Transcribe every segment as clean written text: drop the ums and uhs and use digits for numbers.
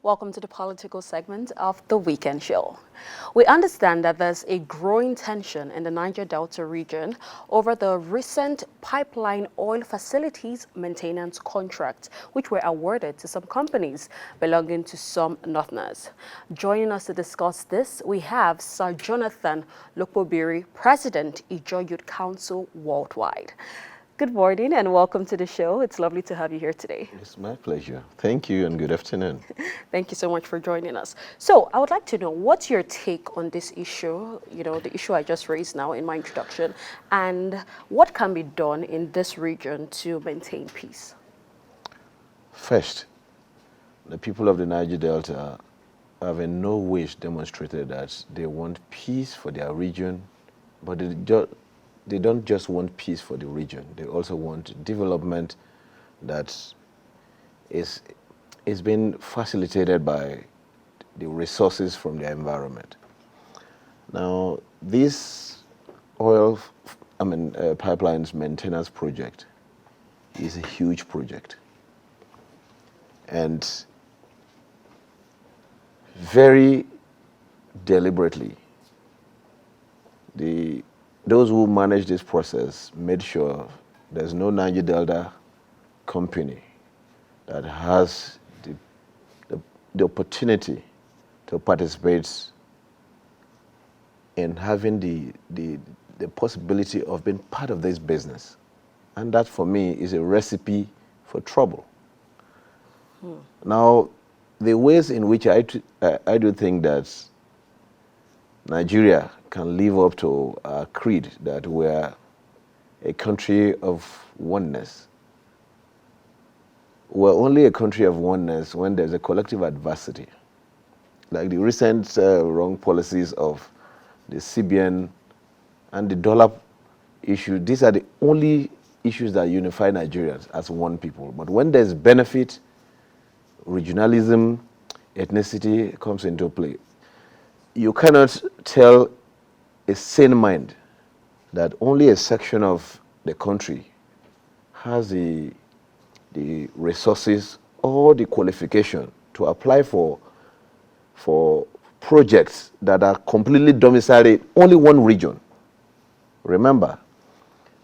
Welcome to the political segment of the Weekend Show. We understand that there's a growing tension in the Niger Delta region over the recent pipeline oil facilities maintenance contracts, which were awarded to some companies belonging to some Northerners. Joining us to discuss this, we have Sir Jonathan Lokpobiri, President, Ijaw Youth Council Worldwide. Good morning and welcome to the show. It's lovely to have you here today. It's my pleasure. Thank you and good afternoon. Thank you so much for joining us. So I would like to know, what's your take on this issue, the issue I just raised now in my introduction, and what can be done in this region to maintain peace? First, the people of the Niger Delta have in no way demonstrated that they want peace for their region, but they don't just want peace for the region. They also want development that is being facilitated by the resources from the environment. Now, this pipelines maintenance project is a huge project, and very deliberately, those who manage this process made sure there's no Niger Delta company that has the opportunity to participate in having the possibility of being part of this business. And that, for me, is a recipe for trouble. Now, the ways in which I do think that Nigeria can live up to our creed that we're a country of oneness. We're only a country of oneness when there's a collective adversity. Like the recent wrong policies of the CBN and the dollar issue, these are the only issues that unify Nigerians as one people. But when there's benefit, regionalism, ethnicity comes into play. You cannot tell a sane mind that only a section of the country has the resources or the qualification to apply for projects that are completely domiciled in only one region. Remember,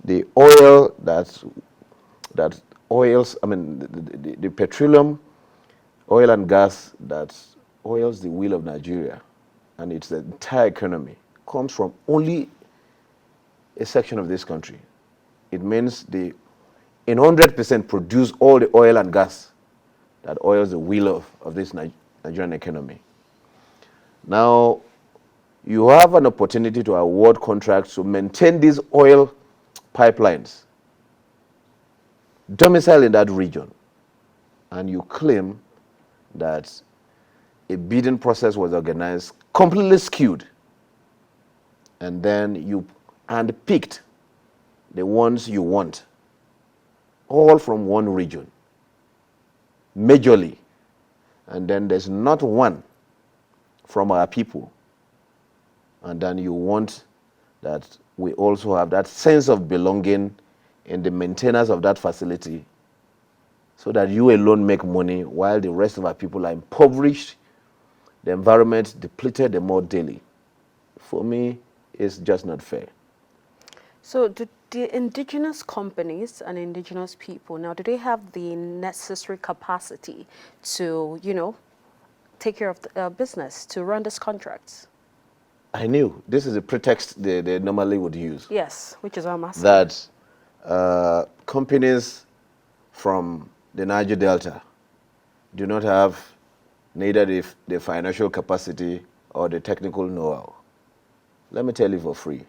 the oil that oils, the petroleum, oil and gas that oils the wheel of Nigeria and its entire economy comes from only a section of this country. It means they in 100% produce all the oil and gas that oils the wheel of this Nigerian economy. Now, you have an opportunity to award contracts to maintain these oil pipelines domiciled in that region, and you claim that a bidding process was organized, completely skewed, and then you handpicked the ones you want, all from one region, majorly, and then there's not one from our people, and then you want that we also have that sense of belonging in the maintenance of that facility so that you alone make money while the rest of our people are impoverished, the environment depleted the more daily. For me, it's just not fair. So do the indigenous companies and indigenous people, now, do they have the necessary capacity to, take care of the business, to run these contracts? I knew this is a pretext they normally would use. Yes, which is why I'm asking. That companies from the Niger Delta do not have neither the financial capacity or the technical know-how. Let me tell you for free.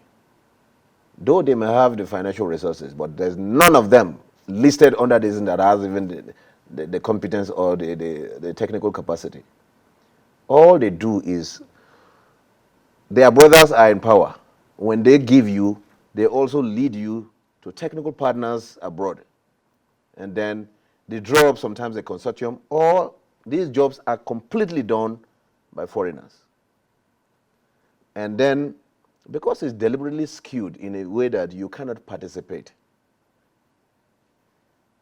Though they may have the financial resources, but there's none of them listed under this that has even the competence or the technical capacity. All they do is, their brothers are in power. When they give you, they also lead you to technical partners abroad. And then they draw up sometimes a consortium, or these jobs are completely done by foreigners. And then, because it's deliberately skewed in a way that you cannot participate,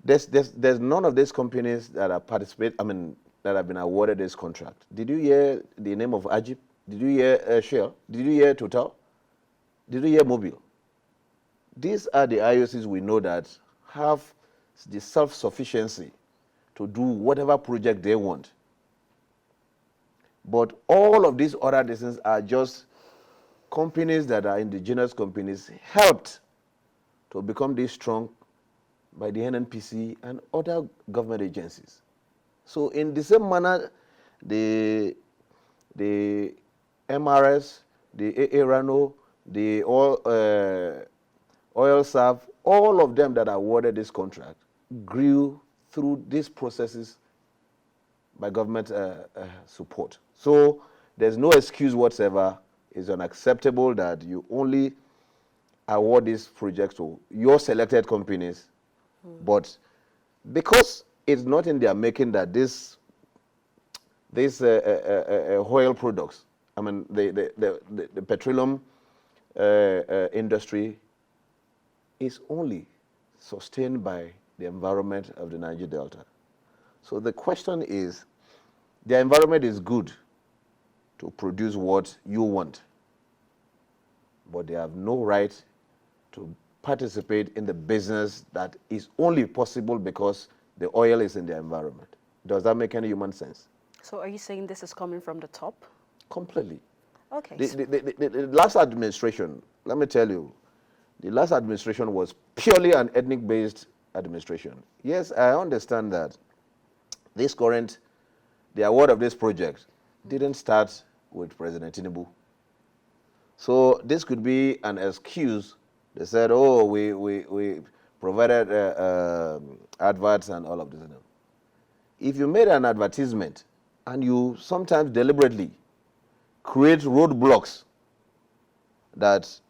there's none of these companies that are that have been awarded this contract. Did you hear the name of Ajib? Did you hear Shell? Did you hear Total? Did you hear Mobil? These are the IOCs we know that have the self-sufficiency to do whatever project they want. But all of these other things are just companies that are indigenous companies helped to become this strong by the NNPC and other government agencies. So in the same manner, the MRS, the AARANO, the oil serve, all of them that awarded this contract grew through these processes by government support. So there's no excuse whatsoever. It's unacceptable that you only award these projects to your selected companies, but because it's not in their making that this oil products, I mean the petroleum industry is only sustained by the environment of the Niger Delta. So the question is, the environment is good to produce what you want, but they have no right to participate in the business that is only possible because the oil is in the environment. Does that make any human sense? So are you saying this is coming from the top? Completely. Okay. The last administration, let me tell you, the last administration was purely an ethnic-based administration. Yes, I understand that this current, the award of this project didn't start with President Tinubu. So this could be an excuse. They said, oh, we provided adverts and all of this. If you made an advertisement and you sometimes deliberately create roadblocks that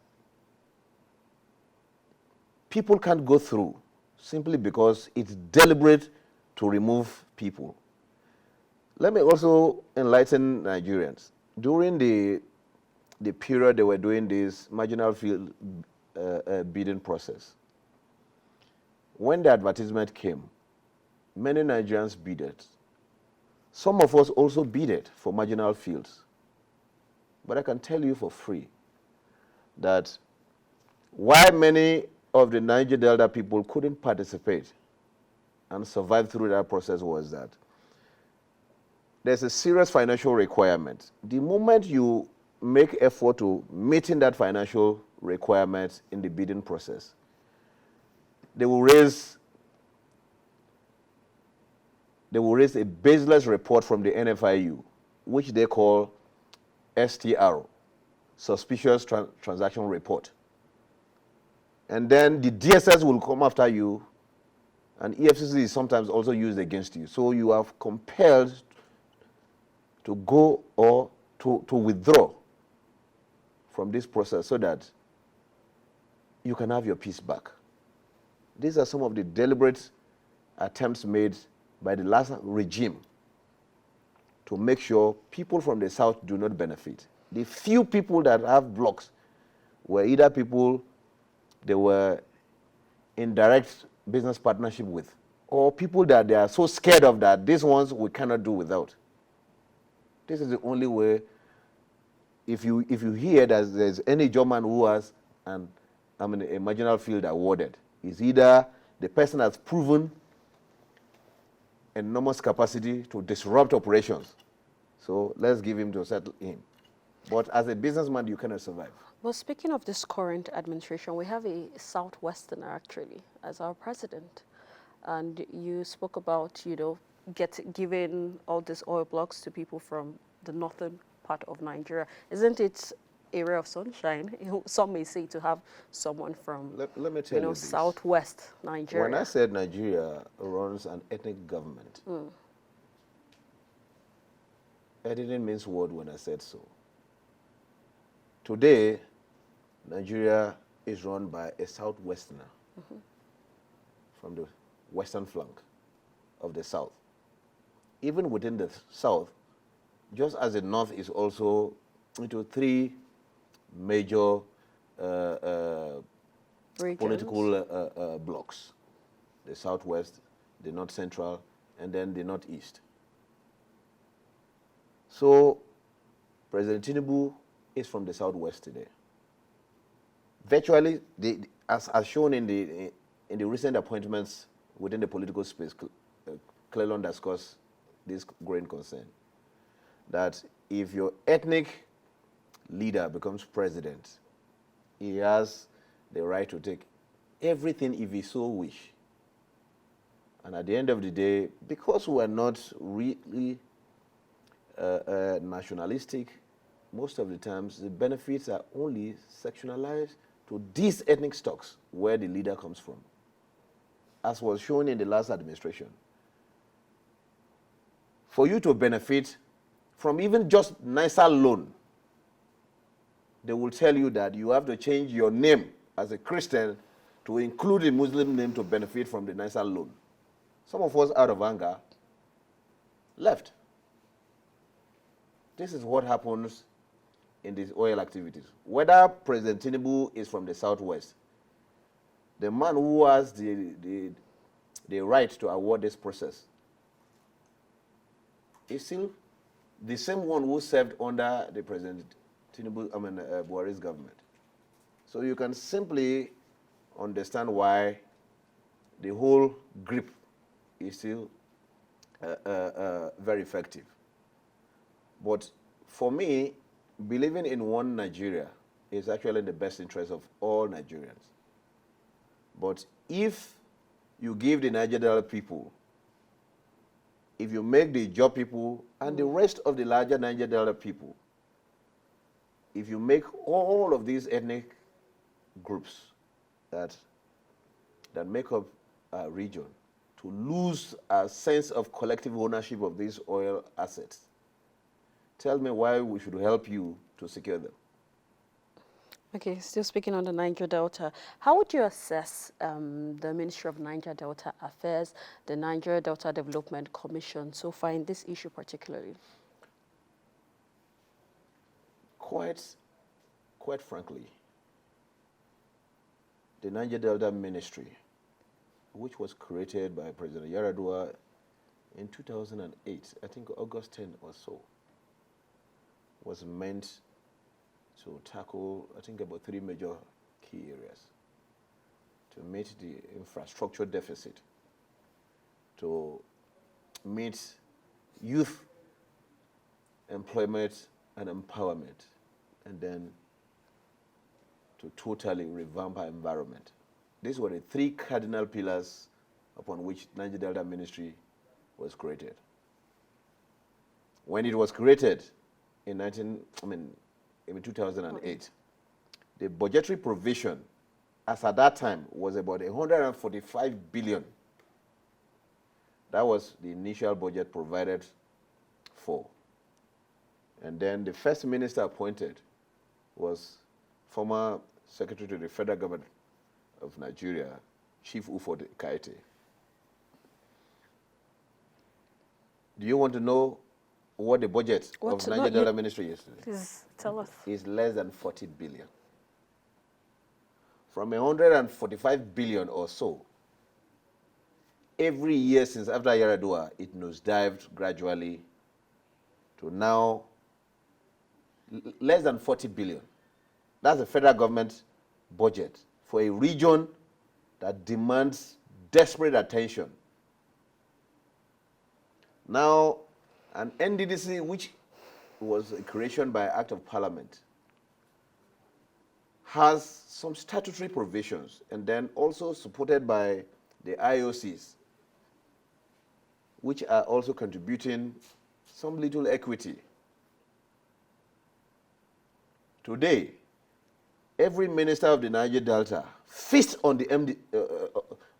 people can't go through simply because it's deliberate to remove people. Let me also enlighten Nigerians. During the period they were doing this marginal field bidding process, when the advertisement came, many Nigerians bidded. Some of us also bidded for marginal fields. But I can tell you for free that why many of the Niger Delta people couldn't participate and survive through that process was that there's a serious financial requirement. The moment you make effort to meeting that financial requirement in the bidding process, they will raise a baseless report from the NFIU, which they call STR, Suspicious Transaction Report. And then the DSS will come after you, and EFCC is sometimes also used against you. So you are compelled to go or to withdraw from this process so that you can have your peace back. These are some of the deliberate attempts made by the last regime to make sure people from the south do not benefit. The few people that have blocks were either people they were in direct business partnership with, or people that they are so scared of that these ones we cannot do without. This is the only way. If you hear that there's any German who has a marginal field awarded, is either the person has proven enormous capacity to disrupt operations. So let's give him to settle him. But as a businessman, you cannot survive. Well, speaking of this current administration, we have a Southwesterner actually as our president. And you spoke about, giving all these oil blocks to people from the northern part of Nigeria. Isn't it a ray of sunshine? Some may say to have someone from, let me tell you this. southwest Nigeria. When I said Nigeria runs an ethnic government, I didn't mince word when I said so. Today, Nigeria is run by a Southwesterner from the western flank of the south. Even within the south, just as the north is also into three major political blocks: the southwest, the north central, and then the northeast. So President Tinubu is from the southwest today. Virtually, as shown in the recent appointments within the political space, clearly underscores this growing concern that if your ethnic leader becomes president, he has the right to take everything if he so wish. And at the end of the day, because we are not really nationalistic, most of the times the benefits are only sectionalized to these ethnic stocks where the leader comes from, as was shown in the last administration. For you to benefit from even just nicer loan, they will tell you that you have to change your name as a Christian to include a Muslim name to benefit from the nicer loan. Some of us, out of anger, left. This is what happens in these oil activities. Whether President Tinubu is from the southwest, the man who has the right to award this process is still the same one who served under the President Tinubu, Buhari's government. So you can simply understand why the whole grip is still very effective. But for me, believing in one Nigeria is actually in the best interest of all Nigerians. But if you give the Niger Delta people, if you make the Ijaw people and the rest of the larger Niger Delta people, if you make all of these ethnic groups that make up a region to lose a sense of collective ownership of these oil assets, tell me why we should help you to secure them. Okay, still speaking on the Niger Delta, how would you assess the Ministry of Niger Delta Affairs, the Niger Delta Development Commission so far in this issue particularly? Quite frankly, the Niger Delta Ministry, which was created by President Yaradua in 2008, I think August 10 or so, was meant to tackle, I think, about 3 major key areas: to meet the infrastructure deficit, to meet youth employment and empowerment, and then to totally revamp our environment. These were the 3 cardinal pillars upon which Niger Delta Ministry was created. When it was created in 2008, the budgetary provision, as at that time, was about 145 billion. That was the initial budget provided for. And then the first minister appointed was former Secretary to the Federal Government of Nigeria, Chief Ufod Kaite. Do you want to know what the budget of Niger Delta Ministry is? Please tell us. It's less than 40 billion. From 145 billion or so, every year since after Yaradua, it nosedived gradually to now less than 40 billion. That's the federal government budget for a region that demands desperate attention. Now, an NDDC, which was a creation by Act of Parliament, has some statutory provisions and then also supported by the IOCs, which are also contributing some little equity. Today, every minister of the Niger Delta feasts on the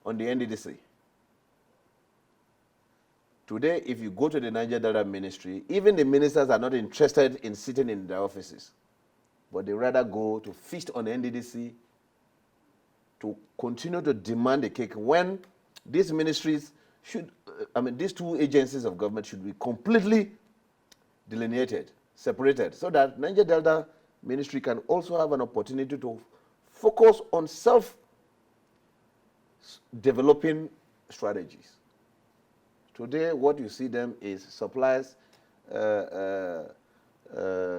NDDC. Today, if you go to the Niger Delta Ministry, even the ministers are not interested in sitting in their offices, but they rather go to feast on the NDDC to continue to demand a cake when these ministries should, these 2 agencies of government should be completely delineated, separated, so that Niger Delta Ministry can also have an opportunity to focus on self-developing strategies. Today, what you see them is suppliers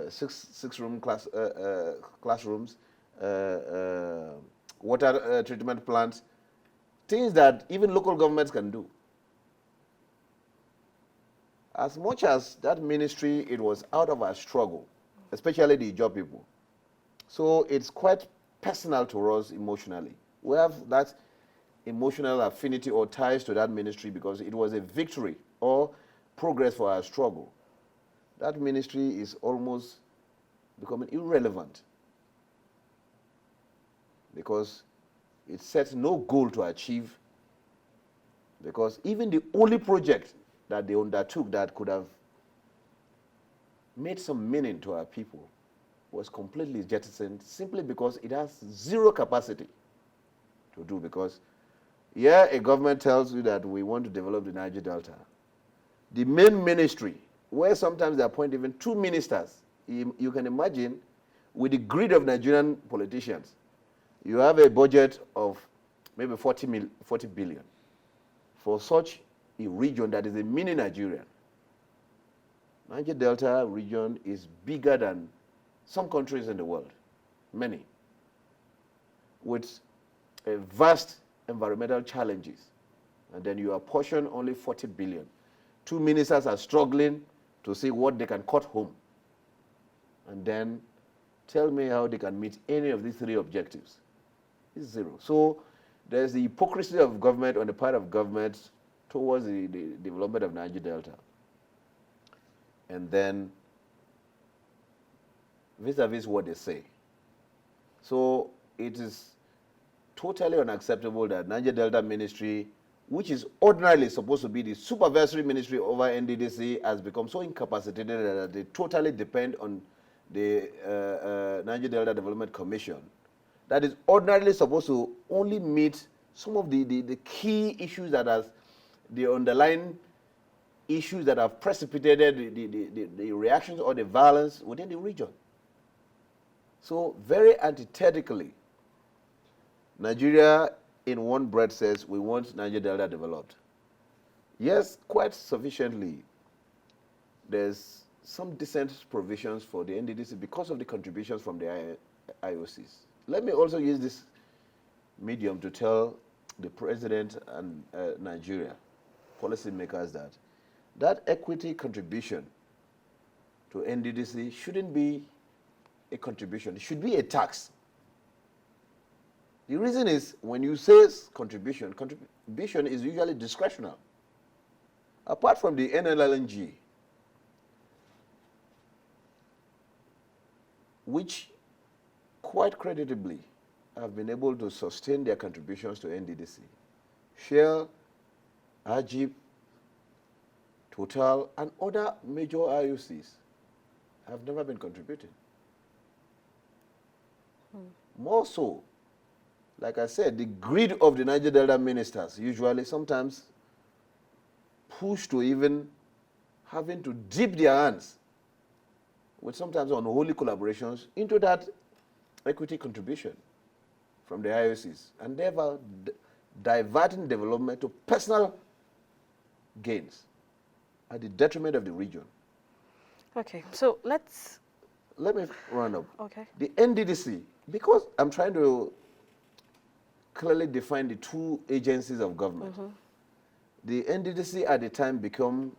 six-room classrooms, water treatment plants, things that even local governments can do. As much as that ministry, it was out of our struggle, especially the job people. So it's quite personal to us emotionally. We have that emotional affinity or ties to that ministry because it was a victory or progress for our struggle. That ministry is almost becoming irrelevant because it sets no goal to achieve, because even the only project that they undertook that could have made some meaning to our people was completely jettisoned simply because it has zero capacity to do. Because yeah, a government tells you that we want to develop the Niger Delta. The main ministry, where sometimes they appoint even 2 ministers, you can imagine, with the greed of Nigerian politicians, you have a budget of maybe 40 billion for such a region that is a mini Nigeria. Niger Delta region is bigger than some countries in the world, many, with a vast environmental challenges. And then you apportion only 40 billion. 2 ministers are struggling to see what they can cut home. And then tell me how they can meet any of these 3 objectives. It's zero. So there's the hypocrisy of government on the part of government towards the development of Niger Delta. And then vis-a-vis what they say. So it is totally unacceptable that Niger Delta Ministry, which is ordinarily supposed to be the supervisory ministry over NDDC, has become so incapacitated that they totally depend on the Niger Delta Development Commission, that is ordinarily supposed to only meet some of the key issues that are the underlying issues that have precipitated the reactions or the violence within the region. So very antithetically, Nigeria in one breath says we want Niger Delta developed. Yes, quite sufficiently. There's some decent provisions for the NDDC because of the contributions from the IOCs. Let me also use this medium to tell the president and Nigeria policymakers that equity contribution to NDDC shouldn't be a contribution. It should be a tax. The reason is, when you say contribution is usually discretional. Apart from the NLLNG, which quite creditably have been able to sustain their contributions to NDDC, Shell, Ajib, Total, and other major IOCs have never been contributing. More so, like I said, the greed of the Niger Delta ministers usually sometimes push to even having to dip their hands with sometimes unholy collaborations into that equity contribution from the IOCs, and thereby diverting development to personal gains at the detriment of the region. Okay, so let me run up. Okay. The NDDC, because I'm trying to clearly define the 2 agencies of government. The NDDC at the time became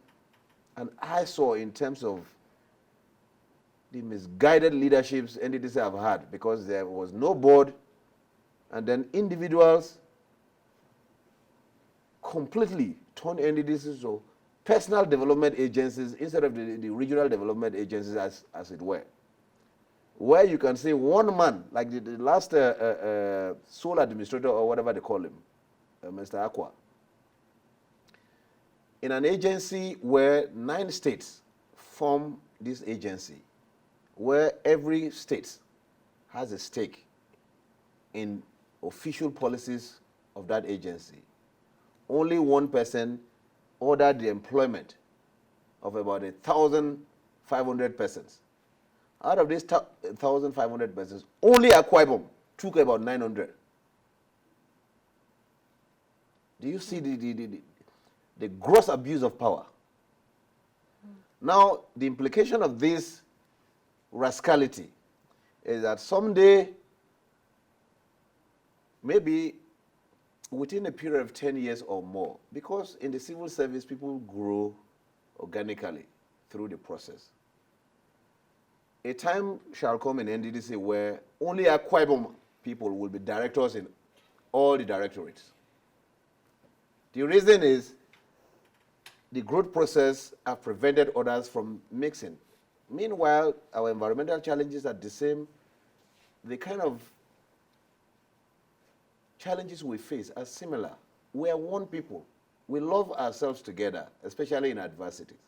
an eyesore in terms of the misguided leaderships NDDC have had, because there was no board, and then individuals completely turned NDDC to personal development agencies instead of the regional development agencies, as it were. Where you can say one man, like the last sole administrator or whatever they call him, Mr. Aqua, in an agency where 9 states form this agency, where every state has a stake in official policies of that agency, only one person ordered the employment of about 1,500 persons. Out of these 1,500 persons, only Akwa Ibom took about 900. Do you see the gross abuse of power? Now, the implication of this rascality is that someday, maybe within a period of 10 years or more, because in the civil service, people grow organically through the process. A time shall come in NDDC where only Akwa Ibom people will be directors in all the directorates. The reason is the growth process has prevented others from mixing. Meanwhile, our environmental challenges are the same. The kind of challenges we face are similar. We are one people. We love ourselves together, especially in adversities.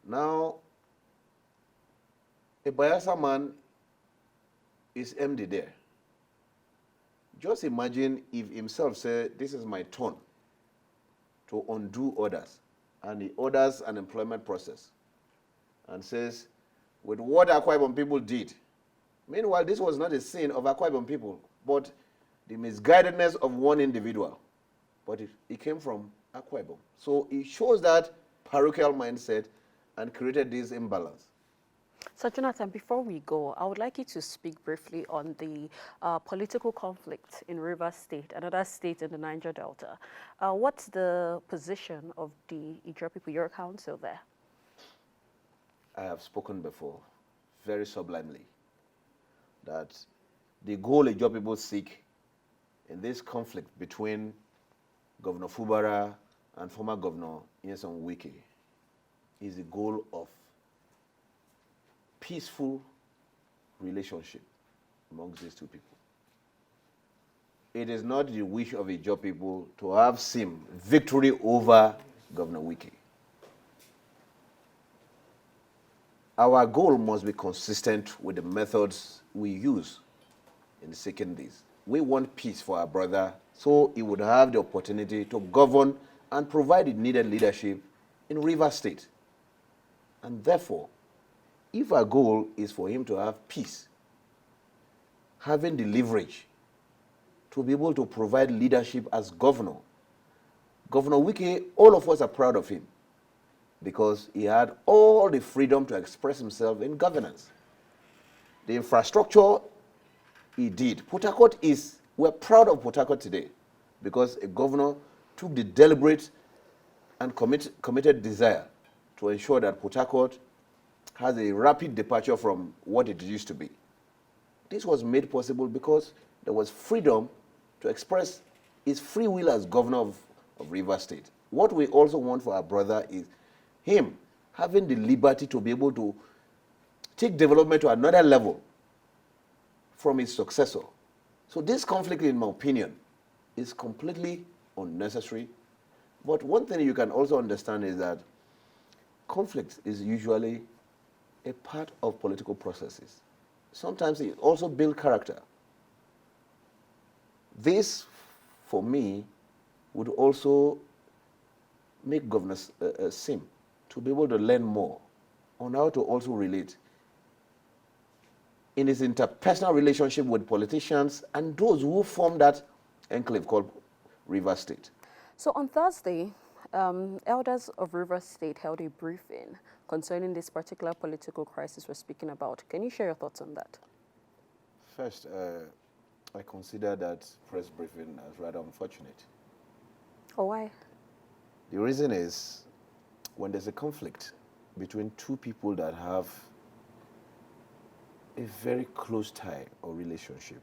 Now, a Bayelsa man is MD there. Just imagine if himself said, this is my turn to undo others, and he orders an employment process and says, with what Akwa Ibom people did, meanwhile, this was not a sin of Akwa Ibom people, but the misguidedness of one individual. But it came from Akwa Ibom. So it shows that parochial mindset and created this imbalance. So, Jonathan, before we go, I would like you to speak briefly on the political conflict in Rivers State, another state in the Niger Delta. What's the position of the Ijaw people, your council there? I have spoken before, very sublimely, that the goal Ijaw people seek in this conflict between Governor Fubara and former Governor Nyesom Wike is the goal of peaceful relationship amongst these two people. It is not the wish of Ijaw people to have seen victory over Governor Wike. Our goal must be consistent with the methods we use in seeking this. We want peace for our brother so he would have the opportunity to govern and provide the needed leadership in Rivers State. And therefore, if our goal is for him to have peace, having the leverage to be able to provide leadership as governor, Governor Wike, all of us are proud of him because he had all the freedom to express himself in governance. The infrastructure he did. We're proud of Port Harcourt today because a governor took the deliberate and committed desire to ensure that Port Harcourt has a rapid departure from what it used to be. This was made possible because there was freedom to express his free will as governor of Rivers State. What we also want for our brother is him having the liberty to be able to take development to another level from his successor. So this conflict, in my opinion, is completely unnecessary. But one thing you can also understand is that conflict is usually a part of political processes. Sometimes it also builds character. This, for me, would also make governors sim to be able to learn more on how to also relate in his interpersonal relationship with politicians and those who form that enclave called Rivers State. So on Thursday, elders of Rivers State held a briefing concerning this particular political crisis we're speaking about. Can you share your thoughts on that? First, I consider that press briefing as rather unfortunate. Oh, why? The reason is when there's a conflict between two people that have a very close tie or relationship,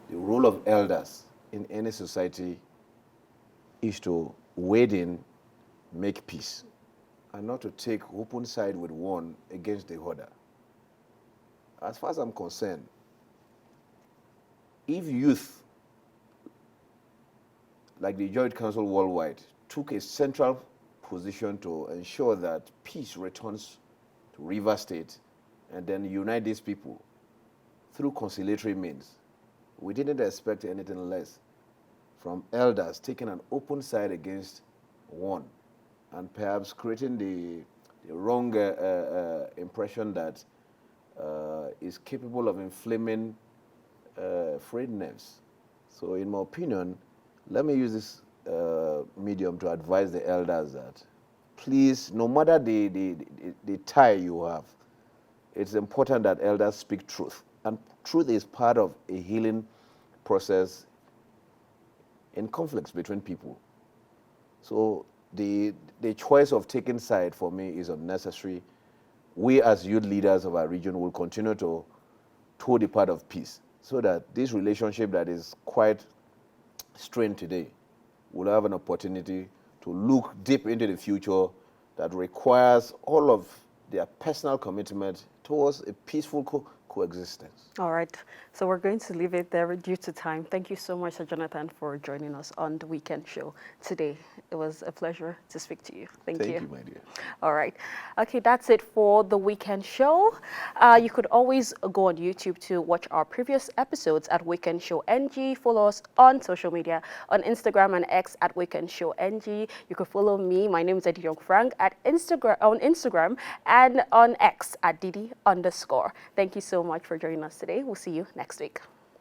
the role of elders in any society is to wade in, make peace, and not to take open side with one against the other. As far as I'm concerned, if youth, like the Joint Council Worldwide, took a central position to ensure that peace returns to Rivers State and then unite these people through conciliatory means, we didn't expect anything less from elders taking an open side against one and perhaps creating the wrong impression that is capable of inflaming frayed nerves. So in my opinion, let me use this medium to advise the elders that please, no matter the tie you have, it's important that elders speak truth. And truth is part of a healing process in conflicts between people. So the choice of taking side for me is unnecessary. We as youth leaders of our region will continue to toe the path of peace so that this relationship that is quite strained today will have an opportunity to look deep into the future that requires all of their personal commitment towards a peaceful coexistence. All right, so we're going to leave it there due to time. Thank you so much, Sir Jonathan, for joining us on the weekend show today. It was a pleasure to speak to you. Thank you. Thank you, my dear. All right. Okay, that's it for the weekend show. You could always go on YouTube to watch our previous episodes at Weekend Show NG. Follow us on social media, on Instagram and X at Weekend Show NG. You could follow me. My name is Eddie Young Frank on Instagram and on X at Didi_. Thank you so much for joining us today. We'll see you next week.